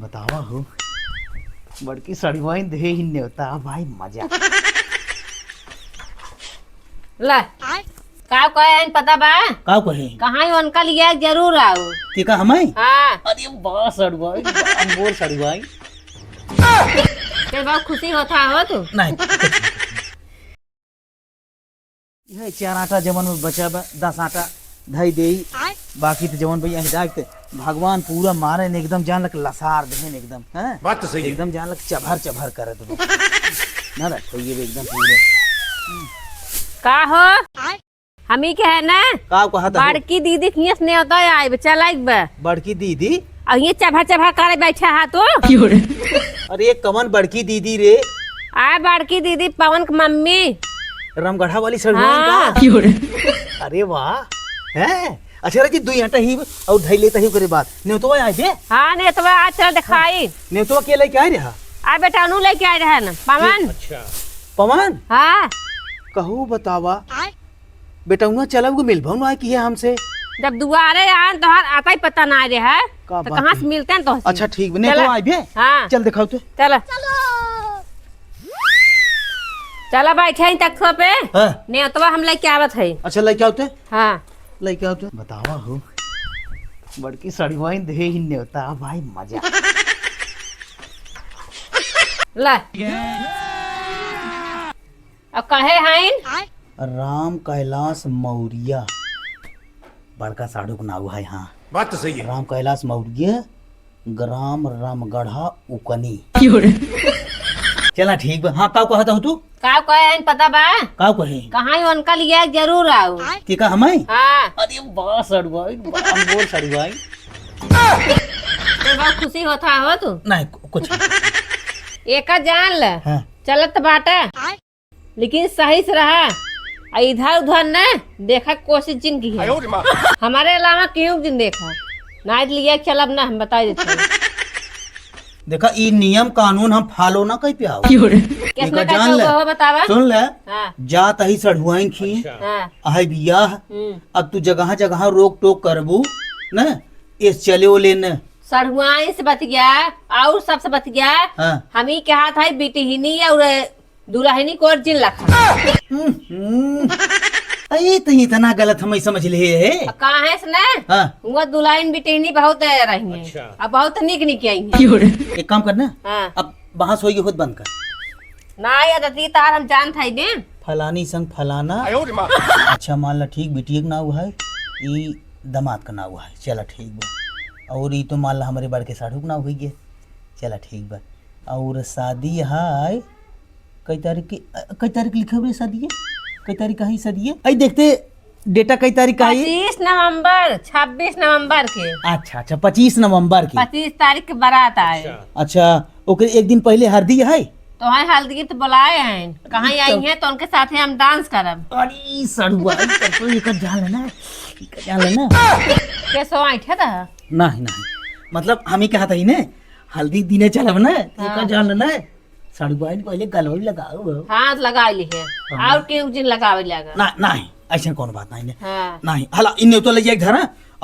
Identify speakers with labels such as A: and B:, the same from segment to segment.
A: बतावा हो बड़की सड़वाइन दे ही नेवता भाई मजा
B: ला का कहे पता बा
A: का कहे
B: कहाँ उनका लिया जरूर आओ
A: ठीक है हमें
B: हाँ
A: अरे बा सड़वाइन बा मोर सड़वाइन
B: ते बहुत खुशी होता हो तू
A: नहीं यह चार आटा जमन में बचा बा 10 आटा धई दे बाकी तो जवन भैया हिदायत भगवान पूरा मारे ने एकदम जान लग लसार देन एकदम हैं
C: बात तो सही है
A: एकदम जान लग चभर चभर करे तो ना रख ये एकदम पूरे
B: का हो हमी के है ना
A: का कहा था
B: बड़की दीदी कियस ने होता है आई बच्चा लाइक बा
A: बड़की दीदी
B: और ये चभा चभा करे बैठा है तो
A: अरे कमन बड़की दीदी रे
B: आ बड़की दीदी पवन की मम्मी
A: रामगढ़ा वाली सड़वाइन का अरे वाह है अच्छा रे जी 2 आटा ही और धई लेता ही करे बात ने तो आए थे
B: हाँ ने तो आज चल दिखाई
A: ने तो अकेले क्या रहा
B: आ बेटा अनु लेके आए रहे ना पवन
C: अच्छा
A: पवन
B: हाँ
A: कहू बतावा बेटा उना चलब मिल भवन आए की है हमसे
B: जब दुआरे आए तो आता ही पता ना रहे है
A: का
B: तो
A: बात
B: कहाँ
A: है?
B: से मिलते हैं तो
A: अच्छा ठीक बने
B: चला।
A: तो आए भी
B: हाँ
A: चल दिखाओ तो
B: चलो चलो बैठे तक पे
A: हां
B: ने तो हम लेके आवत है
A: अच्छा लेके आओ तो
B: हाँ
A: लेके आओ तो बतावा हो बड़की सड़वाइन दे ही नेवता भाई मजा
B: ला अब कहे हैं
A: राम कैलाश मौर्य बड़का साधु का नाम है हाँ
C: बात तो सही है
A: राम कैलाश मौर्य ग्राम रामगढ़ा उकनी चला ठीक बा हाँ का कहता हो तू
B: का कहे हैं पता बा
A: का कहे
B: कहाँ उनका लिया जरूर आओ
A: ठीक है हमें
B: हाँ
A: अरे बा सड़वाइन बा मोर सड़वाइन
B: तो बहुत खुशी होता हो तू
A: नहीं कुछ
B: एक जान ल
A: हाँ
B: चलत बाटा लेकिन सही से रहा इधर उधर न देखा कोशिश जिन की है हमारे अलावा क्यों दिन देखा ना लिया चलब ना हम बता देते हैं।
A: देखा ई नियम कानून हम फॉलो ना कर पे आओ
B: किसने
A: जान
B: कहता
A: ले
B: हुआ हो बतावा
A: सुन ले
B: हाँ
A: जात ही सड़ुआइन खी
B: हाँ
A: आए बियाह अब तू जगह जगह रोक टोक करबू न इस चले ओले न
B: सड़ुआई से बच गया और सबसे बच गया
A: हाँ
B: हम ही कहा था बिटिहनी और दुल्हनी को और जिन रखा
A: अरे तो इतना गलत हम समझ ले है
B: कहा है इसने
A: हाँ
B: वो दुल्हन बिटिहनी बहुत रही है
C: अच्छा।
B: अब बहुत निक निक आई है
A: एक काम करना
B: हाँ
A: अब बहस होगी खुद बंद कर
B: ना यार तार हम जान था ने
A: फलानी संग फलाना अच्छा मान ला ठीक बिटिया का नाम है ई दामाद का नाम है चला ठीक बा और ई तो मान ला हमारे बड़के साढ़ू का नाम हुई गया चला ठीक बा और शादी है कई तारीख लिखे हुए शादी है कई तारीख है शादी है आई देखते डेटा कई तारीख का है
B: 25 नवंबर 26 नवंबर के
A: अच्छा अच्छा 25 नवंबर की
B: 25 तारीख के बारात आए
A: अच्छा ओके एक दिन पहले हल्दी है
B: तो वहाँ हल्दी तो बुलाए हैं कहाँ आई हैं तो उनके साथ हम डांस करब
A: अरे सड़ुआ तो एक जान लेना
B: कैसो आइठे था
A: नहीं नहीं मतलब हम ही कहा था ही ने हल्दी दिने चलब ना एक जान लेना सड़ुआ पहले गलवरी लगाओ
B: हाथ लगा ली है और क्यों जिन लगावे लगा
A: ना नहीं ऐसा कौन बात नहीं ने
B: हाँ
A: नहीं हला इन तो ले जाए घर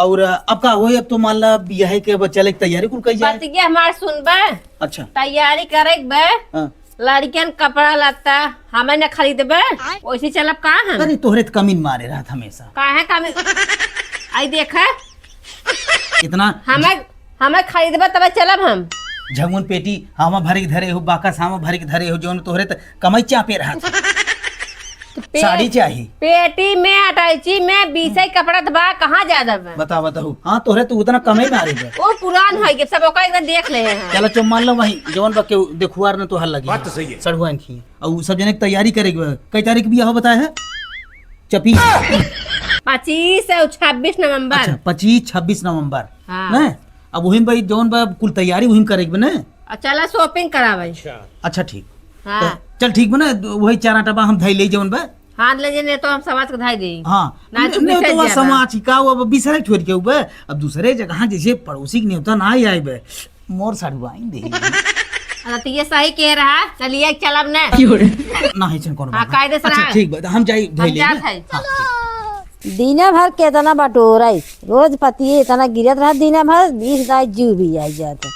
A: और अब का होए अब तो मान ला बियाह के बच्चा ले तैयारी कुल कई जाए
B: बतिया हमार सुनबे
A: अच्छा
B: तैयारी करे बे
A: हाँ।
B: लड़कियन कपड़ा लत्ता हमें न खरीदबे वैसे चलब कहाँ हम
A: अरे तोहरे तो कमीन मारे रहा था हमेशा
B: काहे का आई देखा
A: इतना
B: हमें खरीदबे तब चलब हम
A: झगुन पेटी हम भरे के धरे हो बाकस हम भरे के धरे हो जो तोहरे तो कमाई चापे रहा था साड़ी चाहिए
B: पेटी में अटैची में बीसे कपड़ा दबा कहाँ ज्यादा बा
A: बता बताऊ हाँ तोहरे तो उतना कमाई मारे बे
B: वो पुरान है कि सब ओका एकदम देख ले हैं
A: चलो चो मान लो वही जवन बके देखुआर ने तो हल लगी
C: बात तो सही है
A: सड़ुआन खी और सब जने की तैयारी करेगी कई तारीख भी हो बताया है
B: 25 और 26 नवंबर
A: अच्छा 25-26 नवंबर
B: हाँ।
A: ना अब वही भाई जौन बा कुल तैयारी वही करेगी ना
B: चला शॉपिंग करावे
A: अच्छा ठीक
B: हाँ
A: तो चल ठीक बा ना वही 4 आटा बा हम धई ले जौन बा
B: हाथ ले जे ने तो हम समाज को धाई दे
A: हाँ
B: ना तो
A: नहीं तो
B: बिसर
A: वह
B: जाना।
A: समाज का अब बिसरे छोड़ के बा अब दूसरे जगह जैसे पड़ोसी के न्योता ना आई बे मोर सड़ुआइन दे
B: तो ये सही कह रहा चलिए चलब ने
A: ना है चन कौन
B: हाँ, कायदे से
A: अच्छा
B: रहा।
A: ठीक बा हम जाई धई
B: हम
A: ले
B: जात है।
D: दीना भर केतना बटोराई रोज पतिये इतना गिरत रहा दीना भर 20 दाई जीव भी आई जाते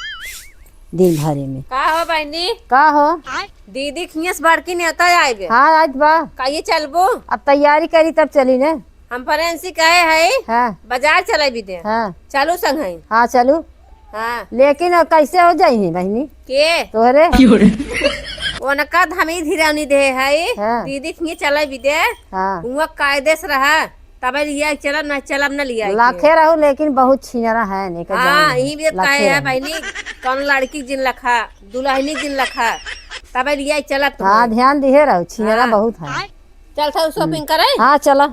D: दिन भरे में।
B: का हो बहनी?
D: का हो?
B: दीदी खियस बड़की नहीं होता आएगे।
D: हाँ आज बा।
B: कहिए चलबो?
D: अब तैयारी करी तब चली ने।
B: हम फ्रेंसी कहे है
D: हाँ
B: बाजार चले भी दे।
D: हाँ
B: चलो संग है।
D: हाँ चलू।
B: हाँ
D: लेकिन अब कैसे हो जाई बहनी
B: के
D: तोहरे?
B: वो नका हमी धीरानी दे है।
D: हाँ।
B: दीदी खिए चले भी दे।
D: हाँ
B: हुआ कायदे से रहा तब लिया चलब न चलब न लिया।
D: लाखे रहू लेकिन बहुत छिनरा है नहीं का
B: हाँ
D: जान
B: यही भी
D: लाखे
B: कहे है
D: रहू।
B: बहनी कौन लड़की जिन लखा दुल्हनी जिन लखा तब लिया चलत।
D: हाँ ध्यान दिहे रहू छिनरा
B: हाँ।
D: बहुत है।
B: चल था शॉपिंग करे।
D: हाँ चलो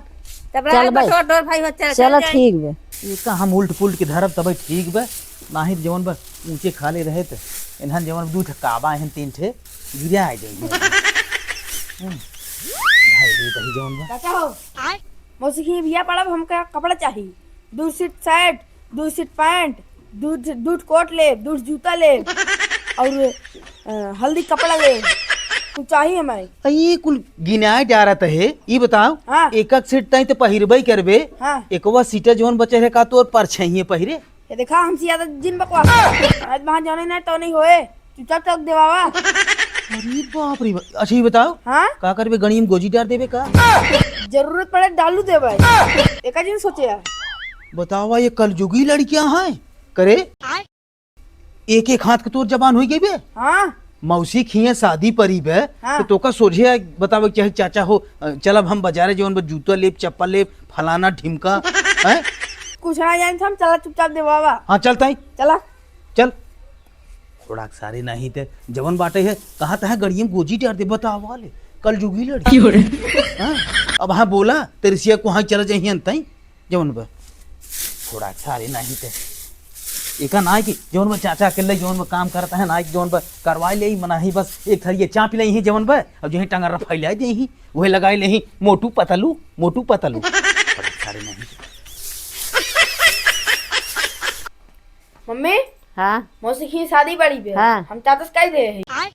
B: तब
D: चल भाई।
B: डोर भाई चल
D: चलो ठीक बे।
A: इसका हम उल्ट पुल्ट के धरब तब ठीक बा। नाही जवन बा ऊंचे खाले रहे त इन्हन जवन दू ठे काबा हन तीन ठे गिरा आ जाई भाई ले दही जवन बा।
C: चाचा हो मौसी की भैया पड़ा हमका कपड़ा चाहिए। 2 set shirt 2 set pant 2 coat ले 2 जूता ले और हल्दी कपड़ा ले कुछ चाहिए हमें।
A: ये कुल गिनाए जा रहा है ये बताओ।
C: हाँ।
A: एक सीट तई तो पहिरबे करबे।
C: हाँ
A: एकवा सीटा जवन बचे है का तोर पर छहिए पहिरे।
C: ये देखा हमसे ज्यादा जिन बकवास आज वहाँ जाने ना तो नहीं होए चुपचाप चौक देवावा।
A: अरे बाप रे बाप। अच्छा ये बताओ
C: हाँ
A: का करबे गणियम में गोजी डाल देबे का?
C: जरूरत पड़े डालू दे भाई। एक दिन सोचे यार
A: बतावा ये कलयुगी लड़कियां हैं करे एक एक हाथ के तोर जबान हो गई बे।
C: हाँ
A: मौसी खिए शादी परी बे।
C: हाँ।
A: तो तोका सोझे बतावे चाहे चाचा हो चलब हम बाजारे जवन बा जूता लेब चप्पल लेब फलाना ढिमका हैं।
C: कुछ ना जाने हम चला चुपचाप देवावा।
A: हाँ चलता ही
C: चला
A: चल थोड़ा सारे नहीं थे जवन बाटे है कहा था गड़ियम गोजी डाल दे बतावा ले कलयुगी लड़की हाँ? अब हाँ बोला तेरसिया को हाँ चला जाइए अंतई जवन बा थोड़ा सारे नहीं थे एका ना कि जवन बा चाचा अकेले जवन बा काम करता है ना जवन बा करवाई ले मना ही बस एक थरिए चा पी ले जवन बा अब जो टंगर फैला दे ही वही लगाई ले मोटू पतलू सारे नहीं
C: मम्मी
D: हाँ
C: मौसी की शादी बड़ी पे
D: हाँ।
C: हम चाहते कह दे है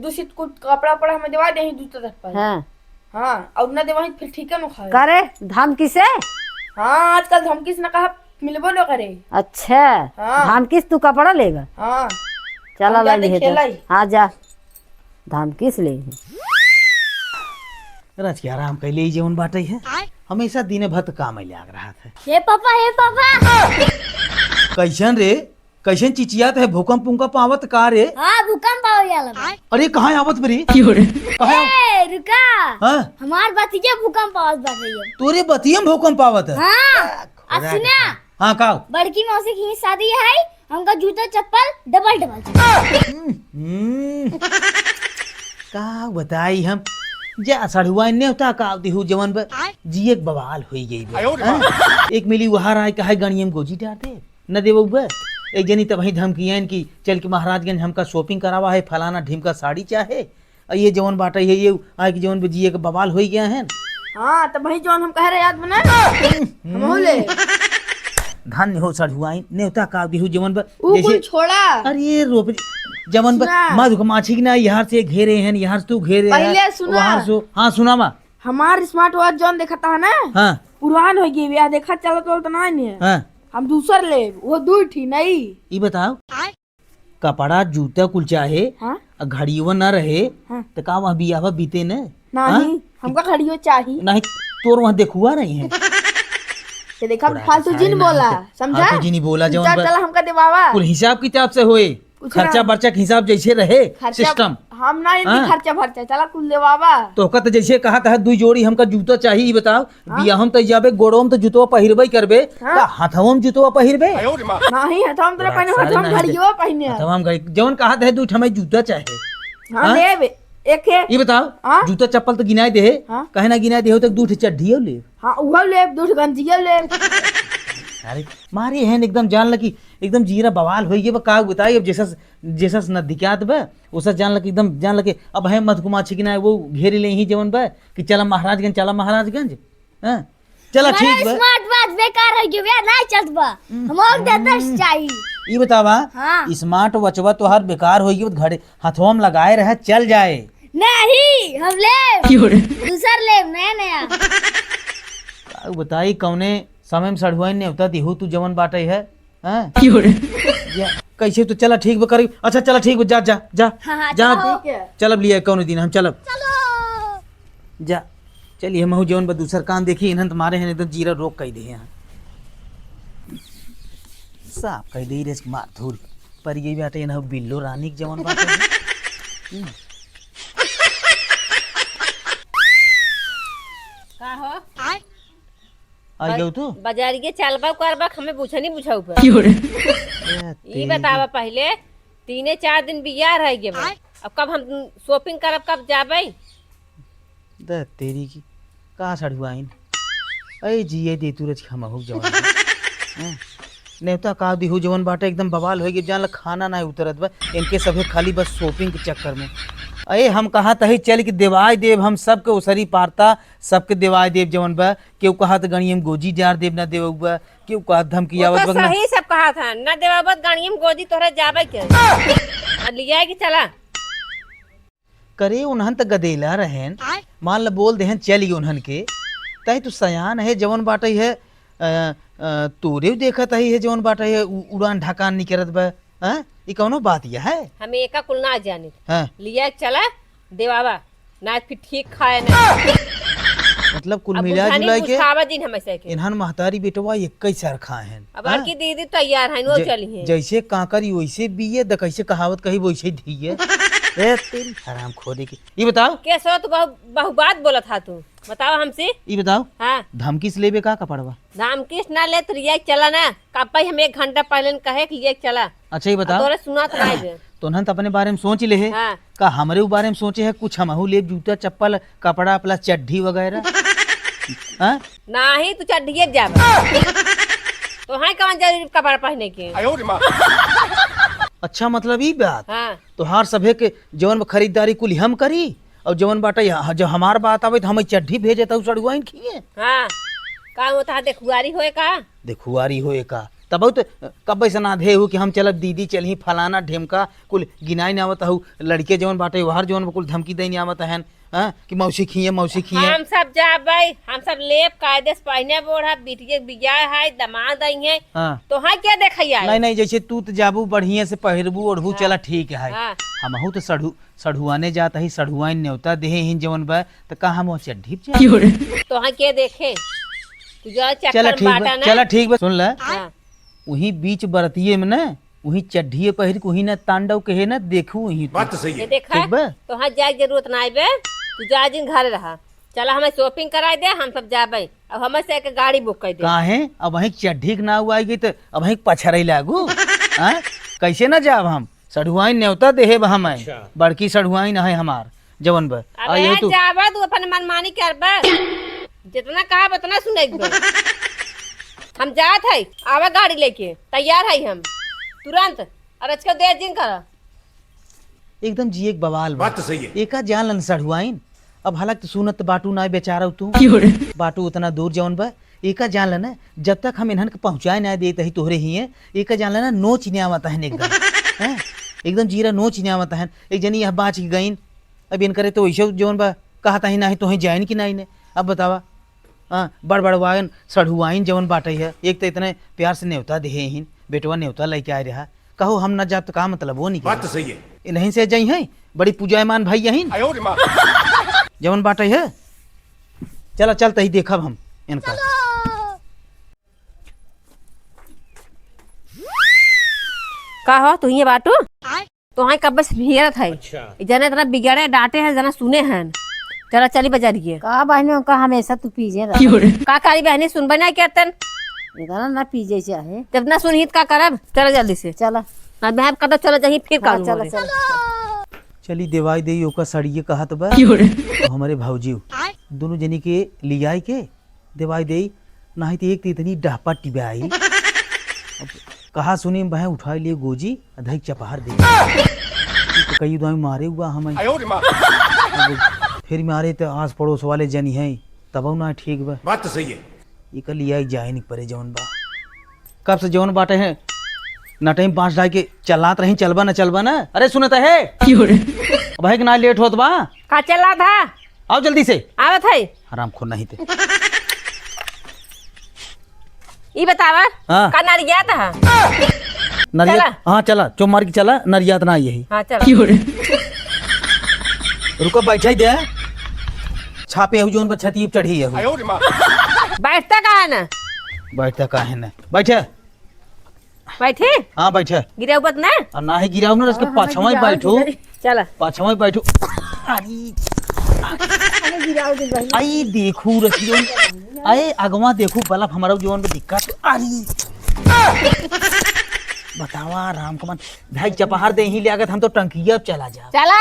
C: 2 सीट कुछ कपड़ा पड़ा हमें देवा दे जूता तक पर।
D: हाँ
C: हाँ और ना देवा फिर ठीक है ना खाए।
D: करे धमकी से।
C: हाँ आजकल धमकी से ना कहा मिलबो न करे।
D: अच्छा
C: हाँ।
D: धमकी से तू कपड़ा लेगा?
C: हाँ
D: चला
C: हम
D: ला
C: जाते
D: लिए
C: खेला ही।
D: हाँ जा धमकी से ले
A: रच के आराम कैले ही जीवन बाटे है हमेशा दिन भर काम में लाग रहा था।
D: हे पापा
A: कैसन रे कैसन चिचियात है भूकंप उकंप आवत का रे?
D: हाँ भूकंप आ गया।
A: अरे कहाँ आवत बरी कहाँ
D: रुका
A: हाँ
D: हमार भतीजा भूकंप आवाज बढ़ रही है।
A: तोरे बतियम भूकंप आवत है।
D: हाँ अब सुना
A: हाँ का
D: बड़की मौसी की शादी है हमका जूता चप्पल डबल
A: का बताई हम जा सड़ुआ ने होता का दिहु जवन बा जी एक बवाल होई गई बा। एक मिली वहां आए कहे गणियम गोजी डाल दे न देबो बा। एक जनी तब वही धमकियन की चल के महाराजगंज हमका शॉपिंग करावा है फलाना ढिमका साड़ी चाहे और ये जवन बाटा है ये आए कि जवन जी एक बवाल हो गया है।
C: हाँ तो वही जौन हम कह रहे याद बना हम हो ले
A: धन्य हो सड़ुआई नेवता का दिहु जवन बा
C: ऊ कुल छोड़ा।
A: अरे रोप जवन बा
C: सुना।
A: मधुमाछी की ना यहाँ से घेरे हैं यहाँ से तू घेरे
C: पहले सुना।
A: वहाँ से हाँ सुना मा
C: हमार स्मार्ट वॉच जौन देखा था ना
A: हाँ
C: पुरान हो गई यार देखा चलो तो ना नहीं है।
A: हाँ
C: हम दूसर ले वो दूर थी नहीं।
A: ये बताओ कपड़ा जूता कुल चाहे
C: हाँ
A: घड़ियों न रहे
C: हाँ।
A: तो का वहाँ बियाह बीते न
C: नहीं हमका खड़ियो चाहिए
A: नहीं तोर वहाँ देखुआ नहीं है
C: ये देखा फालतू जिन बोला समझा।
A: फालतू जिन बोला जौन
C: चल
A: बा-
C: चला हमका देवावा
A: कुल हिसाब किताब से होए
C: कुछ
A: खर्चा
C: ना।
A: बर्चा के हिसाब जैसे रहे सिस्टम
C: हम ना इनकी
A: हाँ।
C: खर्चा भरचा चला कुल देवावा।
A: तो कहत जैसे कहा था 2 जोड़ी हमका जूता चाहिए ये बताओ बियाह तो जाबे गोड़ों तो जूतवा पहिरबे करबे
C: हाँ।
A: का हाथों में जूतवा पहिरबे
C: नहीं है तो हम तेरा
A: बड़ा
C: पहने
A: सारे
C: हम
A: नहीं
C: घड़ियो पहने हैं।
A: हाथों में जौन कहा था 2 ठमे जूता चाहे
C: हाँ
A: हाँ।
C: ले एक है
A: ये बताओ
C: हाँ।
A: जूता चप्पल तो गिनाए दे
C: हाँ।
A: कहे ना गिनाए दे हो तक 2 चड्ढियो ले
C: हाँ उहो ले दूध गंजिया ले।
A: अरे मारे हैं एकदम जान लगी एकदम जीरा बवाल हो गया का बताई अब जैसा जैसा नदिकात बा वैसा जान लगी एकदम जान लगे अब है मधुमाछी की ना वो घेरे ले ही जवन बा कि चला महाराजगंज हाँ चला ठीक बा
D: स्मार्ट वॉच बेकार है जो ना चलत बा हम और देता चाहिए।
A: ये बतावा
D: हाँ।
A: स्मार्ट वॉचवा तो हर बेकार होगी घड़े हाथों में लगाए रहे चल जाए
D: नहीं हम ले दूसर ले नया नया
A: का बताई कौने समय में सड़ुआई ने होता दिहू तू जवन बाटे है हाँ? या कैसे तो चला ठीक बा करी। अच्छा चला ठीक बा, जा जा जा
D: हाँ,
A: जा
C: ठीक है।
A: चलब लिया कौन दिन हम चलब जा। चलिए हम जौन बा दूसर काम देखी इन्हन तुम्हारे हैं एकदम जीरा रोक कही दे यहाँ साफ कही दे रेस मार धूल पर ये बाटे इन्ह बिल्लो रानी के जवन बाटे
B: का हो
A: आ गयो तू
B: बाजारिये चलबा करबा हमें पूछनी पूछाऊ पर ई बतावा पहले 3-4 दिन बियाह रह गए बा। अब कब हम शॉपिंग करब कब जाबै
A: द तेरी की कहाँ सड़ुआइन अरे जिए दे तू रच हम हो जवन नेवता का दी हो जवन बाटे एकदम बवाल हो गई जान खाना ना उतरत बा इनके सभे खाली बस शॉपिंग के चक्कर में। अरे हम कहा तही चल के देवाय देव हम सबके उसरी पारता सबके देवाय देव जवन बा केहू कहा त गणियम गोजी जार देव ना देव बा केहू कहा धमकियावत
B: तो
A: बगना
B: सही सब कहा था ना देवाबत गाड़ियम गोदी तोहरा जाबै के और लिया कि चला
A: करे उन्हन त गदेला रहन मान ल बोल देहन चली उन्हन के तही तू सयान है जवन बाटे है तोरे देखत है जवन बाटे है उड़ान ढकान नहीं करत बा हां ई कौनो बात यह है
B: हमें एका कुल ना जानी
A: हां
B: लिया के चला देवाबा ना फिर ठीक खाए ना
A: मतलब कुल
B: अब
A: मिला
B: बुझानी
A: जुला के
B: बुझावा दिन हमेशा के
A: इन्हन महतारी बेटवा एक ही सर खाहन
B: अब की दीदी तैयार है नो चली है
A: जैसे कांकरी वैसे बीए द कैसे कहावत कही वैसे धीए ए तेरी हराम खोदे की ये बताओ
B: कैसे तू बहु बात बोला था तू बताओ हमसे
A: ये बताओ
B: हाँ
A: धमकी से लेबे का कपड़वा
B: नाम किस ना ले तो रिया के चला ना कब हम 1 घंटा पहले कहे कि लिया के चला
A: अच्छा ये बताओ
B: तोरे सुना तो नहीं बे
A: तो उन्हन तो अपने बारे में सोच ले है
B: हाँ
A: का हमरे बारे में सोचे है कुछ हमहू लेब जूता चप्पल कपड़ा प्लस चड्ढी वगैरह हाँ
B: नहीं तू चढ़िए जाबा तो हां कौन जरूरी कपड़ा पहने के
A: अच्छा मतलब ई बात
B: हाँ
A: तो हार सभे के जवन खरीदारी कुल हम करी और जवन बाटे जब हमार बात आवे तो हम चड्ढी भेजे तो सड़ुआइन खिए
B: हाँ का होता है देखुआरी होए का
A: देखुआरी होए का तब तो कब ऐसा ना दे हो कि हम चलब दीदी चलही फलाना ढेमका कुल गिनाई नहीं आवत हूँ लड़के जवन बाटे वहार जवन कुल धमकी दे नहीं आवत है कि मौसी खिए
B: हम सब जाबै हम सब लेब कायदे से पहने बोढ़ा बिटिया बियाह है दामाद आई है
A: हाँ
B: तो हाँ क्या देखैया
A: नहीं नहीं जैसे तू तो जाबू बढ़िया से पहिरबू ओढ़बू चला ठीक है
B: हाँ
A: हमहू तो सढ़ुआने जाता ही सढ़ुआइन न्योता देहे हिन जवन बा तो का हम चड्ढी
B: तो हाँ क्या देखे तू जा
A: चला
B: चक्कर
A: ठीक
B: बाटा
A: बा
B: ना
A: चला ठीक बा सुन ल
B: हाँ
A: वही बीच बरतिये में ना वही चड्ढिए पहिर के वही ना तांडव कहे ना देखू वही
E: बात तो सही
B: ये
E: है।
B: देखा
A: ठीक बा
B: तो हाँ जाए जरूरत ना आइबे तू जा जिन घर रहा चला हमें शॉपिंग कराई दे हम सब जाबै अब हमें से एक गाड़ी बुक कर दे
A: काहे अब वही चड्ढी के ना हुआ गई तो अब वही पछरई लागू कैसे ना जाब हम सढ़ुआइन न्योता देहे हमें बड़की सढ़ुआइन है हमार जवन बा
B: अब
A: तू
B: जाबा तू अपन मनमानी करबा जितना कहा उतना सुनेबा हम जात है आवा गाड़ी लेके तैयार है हम तुरंत और अच्छा दे जिन कर
A: एकदम जी एक बवाल बा
E: बात तो सही है।
A: एका जान लन सढ़ुआइन अब हालांकि सुनत बाटू ना बेचारा तू बाटू उतना दूर जवन बा एका जान लेना जब तक हम इन्हन के पहुंचाए ना दे तही तोहरे ही है एका जान लेना नोच नहीं आवता है एकदम हैं? एकदम जीरा नोच नहीं आवता है एक जनी यह बाच गईन अब इन करे तो वैसे जवन बा कहता ही नहीं तो ही जाइन कि नहीं ने अब बतावा हाँ बड़ बड़वाइन सढ़ुआइन जवन बाटे है एक तो इतने प्यार से न्योता देहे हिन बेटवा न्योता लेके आए रहा कहो हम न जाब तो का मतलब वो नहीं
E: बात तो सही है।
A: इन्हीं से जई है बड़ी पूजायमान भाई यही जवन बाटे है चला चल तही देखब हम इनका
B: का हो तू ये बाटू तो हाँ कब बस भिगरत है जना इतना बिगड़े डांटे हैं जना सुने हैं चला चली बाजारिए
F: का बहनों का हमेशा तू पीजे रह
B: का कारी बहनी सुन बना क्या तन
F: इतना ना पीजे चाहे
B: जब ना सुनहित का करब चला जल्दी से
F: चला
B: ना बहब कदम चला जाही फिर
F: हाँ,
B: का
F: चला चला
A: चली देवाई दे ओका सड़िए कहत बा तो हमारे भाऊजी दोनों जनी के लियाई के देवाई दे नहीं तो एक तो इतनी डापा टिबाई कहा सुनी बह उठा लिए गोजी अधक चपहार दे तो कई दो मारे हुआ हमें फिर मारे तो आस पड़ोस वाले जनी है तब ना ठीक बा
E: बात तो सही है।
A: ये कल लिया जाए नहीं परे जौन बा कब से जौन बाटे हैं ना टाइम 5 ढाई के चलात रही चलबा ना अरे सुनता है भाई के ना लेट होत बा
B: का चला था
A: आओ जल्दी से
B: आवत है
A: हराम खोर नहीं थे
B: ई बतावा
A: हाँ।
B: का नारी गया था
A: नरिया
B: चला।
A: हाँ चला चो मार के चला नरियात ना यही
B: हाँ चलो
A: रुको बैठे दे छापे हो जोन पर छती चढ़ी है
B: बैठता कहा ना
A: बैठता काहे ना बैठे
B: बैठे
A: हाँ बैठे
B: गिरे ऊपर ना
A: और ना ही गिराऊ ना उसके पाछवा ही बैठो
B: चला
A: पाछवा ही बैठो आई देखू रखियो अरे अगवा देखू बल्ब हमारा जीवन में दिक्कत अरे बतावा राम कमन भाई चपहार दे ही ले आगत हम तो टंकिया चला जा
B: चला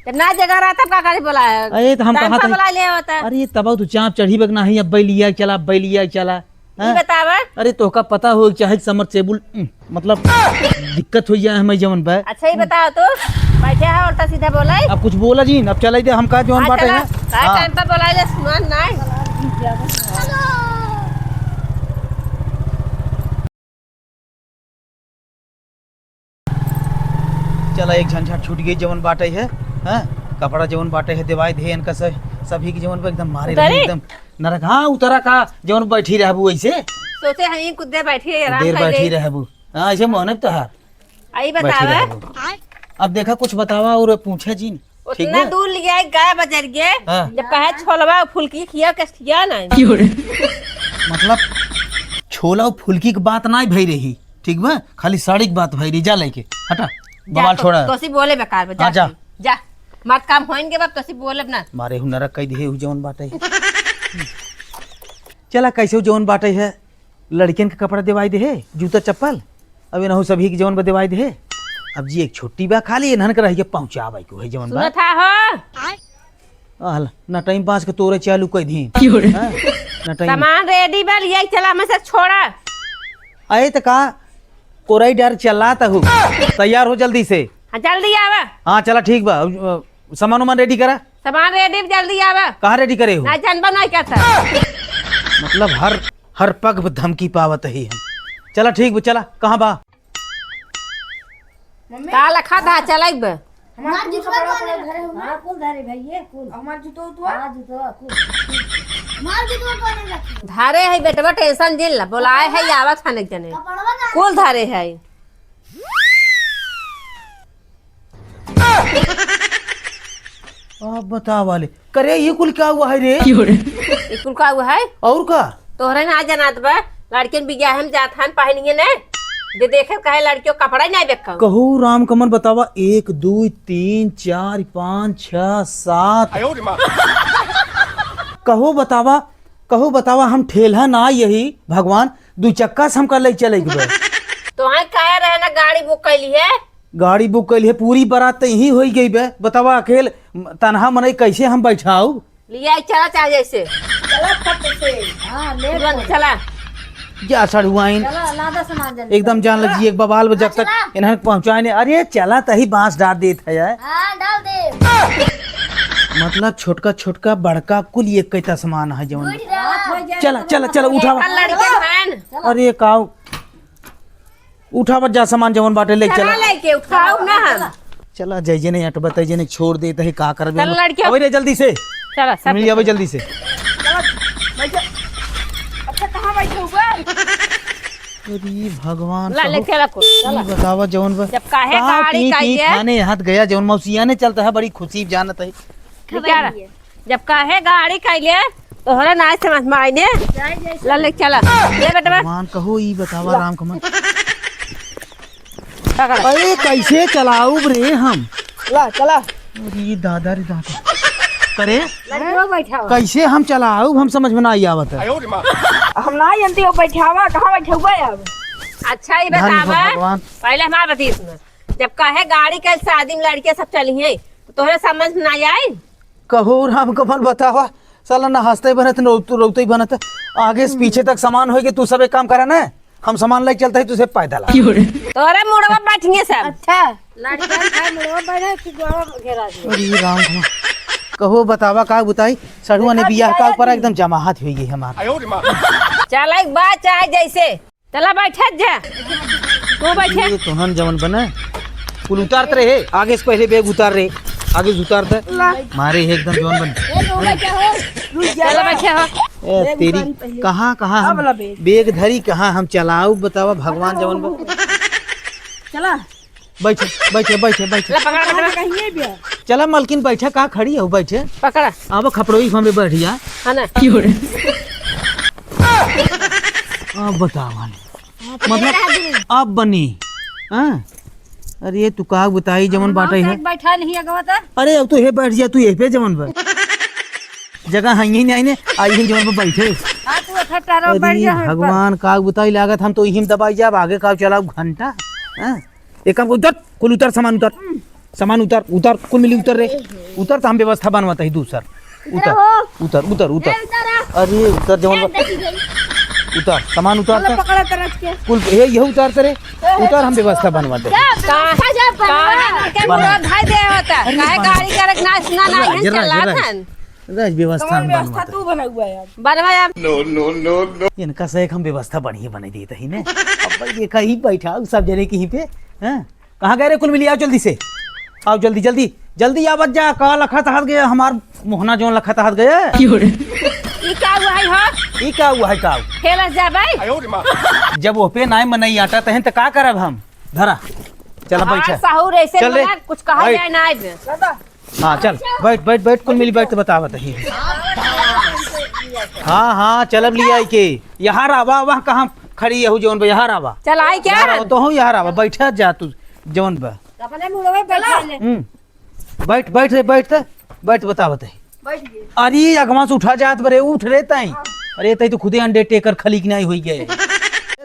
B: कितना जगह रहा तब का गाड़ी बोला है
A: अरे तो हम
B: टाइम
A: कहा
B: पर
A: था
B: बुला लिया होता है
A: अरे तब तू चाप चढ़ी बगना है अब बैलिया चला बैलिया चला
B: ये बतावा
A: अरे तो का पता हो चाहे समरसेबुल मतलब दिक्कत हो जाए हमें जवन पे
B: अच्छा ही बताओ तो बैठे है उल्टा सीधा बोला है
A: अब कुछ बोला जी अब चला दे हम का जवन बाटे है
B: टाइम पर बोला ले सुन नहीं
A: चला एक झंझट छूट गई जवन बाटे है हैं कपड़ा जवन बाटे है दिवाई दे इनका सभी के जवन पे एकदम मारे रहे एकदम नरक हाँ उतरा का जवन बैठी रहबू ऐसे
B: सोचे हम ही कुछ देर बैठी आराम
A: देर
B: कर
A: बैठी
B: ले
A: रहबू हाँ ऐसे मोहनत तो है
B: आई
A: बैठी
B: बतावा
A: रहबू अब देखा कुछ बतावा और पूछे जी ठीक
B: उतना
A: है
B: दूर लिया गाय बजर के
A: हाँ।
B: जब कहे छोलवा फुलकी खिया के खिया ना
A: मतलब छोला और फुल्की की बात ना भई रही ठीक बा खाली साड़ी की बात भई रही जा लेके हटा बवाल छोड़ा
B: तोसी बोले बेकार में
A: हाँ, जा।
B: जा मत काम होइन बाप तोसी बोले ना
A: मारे हूँ नरक कई दे जवन बाटे है चला कैसे जवन बाटे है लड़कियन के कपड़ा दिवाई दे है जूता चप्पल अब ना सभी के जवन दिवाई दे है अब जी एक छुट्टी बा खाली एनहन के रह के पहुंचावे को है जवन बा
B: सुना था हो
A: आल ना टाइम पास के तोरे चालू कई दी हाँ, ना टाइम
B: सामान रेडी बा लिया चला मैं से छोड़ा
A: आए त का कोरई डर चला ता हूँ तैयार हो जल्दी से
B: हाँ जल्दी आवा
A: हाँ चला ठीक बा सामान उमान रेडी करा
B: सामान रेडी जल्दी आवा
A: कहाँ रेडी करे हो
B: ना जानबा नहीं करता
A: मतलब हर पग धमकी पावत ही हम चला ठीक बा चला कहाँ बा
B: का लखा था चला एक बार
D: हमार जुतवा कौन है
F: हाँ कुल धारे भैया कुल
C: हमार जूतो उतवा
F: हाँ जूतो कुल
D: हमार जुतवा कौन है रखी
B: धारे है बेटवा टेंशन जिल बोलाए है आवा खाने के जने
D: कपड़वा का
B: कुल धारे है
A: अब बता वाले करे ये कुल क्या हुआ है रे
B: स्कूल का हुआ है
A: और का
B: तोहरे ना जनात बा लड़कियन बिया हम जात हन पहनिए ने जे देखे कहे लड़कियों कपड़ा ही नहीं बेका
A: कहू राम कमल बतावा 1 2 3 4 5 6 7 कहो बतावा हम ठेला ना यही भगवान दू चक्का से हमका ले चले गए
B: तो हाँ कहे रहे ना गाड़ी बुक कैली है
A: गाड़ी बुक कैली है पूरी बारात तो यही हो गई बे बतावा अकेले तनहा मनई कैसे हम बैठाऊ
B: लिया चला चाहे जैसे
C: चला फट से
F: हाँ ले
B: तुरंत चला
A: जा सड़ुआइन
F: चलो लादा सामान जल्दी
A: एकदम जान लगी एक बवाल जब तक इन्हें पहुंचाए नहीं अरे चला तही बांस डाल देत है यार
D: हां डाल दे
A: मतलब छोटका छोटका बड़का कुल एक कैता सामान है जवन
F: हाथ हो जाए
A: चला चला चला उठावा
B: कल लड़कियन हन
A: अरे काऊ उठावा जा सामान जवन बाटे ले
B: चला
A: चला
B: लेके उठाओ ना हम
A: चला जय जे नहीं अटबत जे नहीं छोड़ देते है का करबे
B: चल लड़कियों।
A: अबे रे जल्दी से
B: चला सब
A: मिल जावे जल्दी से
C: अच्छा कहाँ बैठे हुए
A: अरे भगवान
B: ला ले
A: कहू,
B: चला को
A: ई बतावा जवन बा
B: जब काहे
A: का
B: गाड़ी
A: पी
B: काहे
A: खाने हाथ गया जवन मौसिया ने चलता है बड़ी खुशी जानत है
B: बेचारा जब काहे गाड़ी कैले तोहरा ना समझ में आइने ला ले चला ले बेटा
A: भगवान कहो ई बतावा राम कमल
B: पकड़
A: अरे कैसे चलाऊ रे हम
C: चला चला
A: अरे दादा रे दादा करे
F: लड़कियों बैठा हो
A: कैसे हम चलाऊ हम समझ में नहीं आवत है
C: हम ना जानते हो बैठावा कहाँ बैठे हुए अब
B: अच्छा ही
A: धन्य हो
B: बतावा
A: भगवान।
B: पहले हमारा बतीस में जब काहे गाड़ी के शादी में लड़के सब चली हैं तो तोहरे समझ में ना आई
A: कहो राम कमल बतावा साला ना हंसते बनत न रोते ही बनत आगे से पीछे तक सामान होए कि तू सब एक काम करा ना हम सामान लेके चलते है तुझे पैदल आ।
B: तोहरे मुड़वा बैठिए सब
C: अच्छा
F: लड़कियों का मुड़वा बैठा कि गोवा घेरा दिया
A: अरे राम कमल कहो बतावा का बताई सड़ुआ ने बियाह का पर एकदम जमाहत हुई गई हमारा
B: चल एक बात चाहे जैसे चला बैठे जा तू बैठे
A: ये तोहन जवन बना कुल उतारते रहे आगे से पहले बैग उतार रहे आगे से उतारते मारे है एकदम जवन बन
B: चला बैठे हो
A: ए तेरी कहाँ कहाँ हम
C: वाला बैग।
A: बैग धरी कहाँ हम चलाऊ बतावा भगवान जवन बन
C: चला
A: बैठे बैठे बैठे बैठे
B: ला पकड़ा पकड़ा
C: कहीं भी है।
A: चला मालकिन बैठे का खड़ी है बैठे
B: पकड़ा
A: अब खपड़ोई हमें बैठ जा
B: है ना
A: अब बताओ मतलब अब बनी हाँ अरे तू का बताई जमन बाटे है
F: बैठा नहीं अगवा था
A: अरे अब तू हे बैठ जा तू यहीं पे जमन पर जगह है ही नहीं ने आई ही जमन पर बैठे
F: हां तू अच्छा टारो बैठ
A: अरे
F: जा
A: भगवान का बताई लागत हम तो यहीं दबाई जा आगे का चला घंटा हाँ एक काम उतर कुल उतर सामान उतर उतर कुल मिली उतर रे उतर तो हम व्यवस्था बनवाता ही दूसर उतर उतर उतर उतर अरे उतर जमन पर उतर सामान उतार
C: पकड़ा तरह के
A: कुल ये उतारते रे उतर हम व्यवस्था बनवाते
B: के मुराद भाई दे होता काहे गाड़ी करक नाच ना ना है चला थन
A: राज व्यवस्था हम
C: व्यवस्था
A: बनवाते
C: तू बना हुआ है यार।
B: बनवाया
A: इनका से एक हम व्यवस्था बढ़िया बना देते ही ने अब भाई देखा ही बैठा सब जने कहीं पे हैं कहाँ गए रे कुल मिली आओ जल्दी से आओ जल्दी जल्दी जल्दी आवत जा का लखत हाथ गया हमार मोहना जोन लखत हाथ गया
B: ई का हुआ है हो
A: ई का हुआ है का
B: खेलस जा भाई
A: जब वो पे नाय मनई आटा तहन त का करब हम धरा चल बैठ
B: साहूर ऐसे
A: चल रे।
B: मना कुछ कहा
A: बैठ।
B: जाए ना आइब
A: हाँ चल बैठ बैठ बैठ कुल मिली बैठ तो बतावत ही हाँ हाँ चलब लिया के यहाँ रावा वहाँ कहाँ खड़ी है जौन बा यहाँ रावा
B: चल आई क्या
A: यहाँ रावा तो हूँ यहाँ रावा बैठा जा तू जौन बा
F: अपने मुड़वे बैठा ले
A: बैठ बैठ रे बैठ बतावत है
C: बैठ गए
A: अरे अगवा से उठा जात बरे उठ रे ताई अरे तई तो खुदे अंडे टेकर खली की नहीं हुई गए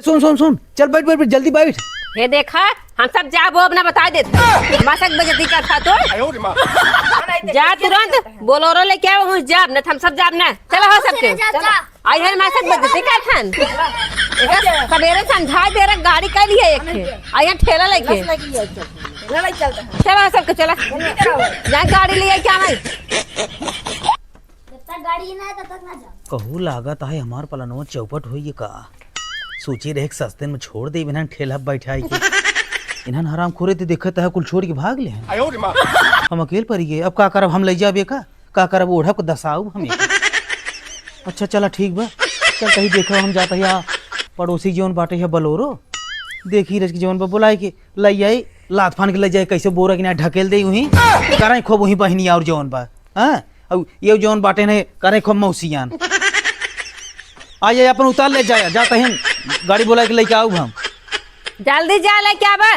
A: सुन सुन सुन चल बैठ बैठ बैठ, जल्दी बैठ
B: ये देखा हम सब जा वो अपना बता देते मासक बजती का था तो जा तुरंत बोलोरो लेके आओ हम जाब न हम सब जाब ना चलो हो सबके आई है मासक बजती का थान सवेरे समझा दे रहा गाड़ी कर लिए एक आई ठेला लेके
C: लड़ाई चलता है
B: चलो सबके चला जा गाड़ी लिए क्या मैं
D: जब तक गाड़ी ना है तब तक ना जाओ।
A: कहू लागत है हमार पलनवा चौपट हुई का सोची रहे सस्ते में छोड़ दे इन्हन ठेला बैठाई के इन्हन हराम खोरे ते देखत है कुल छोड़ के भाग ले हम अकेले पड़ गए अब का करब हम ले जाबे का करब ओढ़ब के दसाऊ हमें अच्छा चला ठीक बा चल कहीं देखो हम जाता है पड़ोसी जीवन बाटे है बलोरो देखी रज के जीवन पर बुलाए के ले आई लात फान के ले जाए कैसे बोरा के ना ढकेल दे वहीं करे खूब वहीं बहनी और जौन बा हाँ अब ये जौन बाटे ने करे खूब मौसियान आ जाए अपन उतार ले जाए जाते हैं गाड़ी बुला के लेके आऊ हम
B: जल्दी जा लेके आबा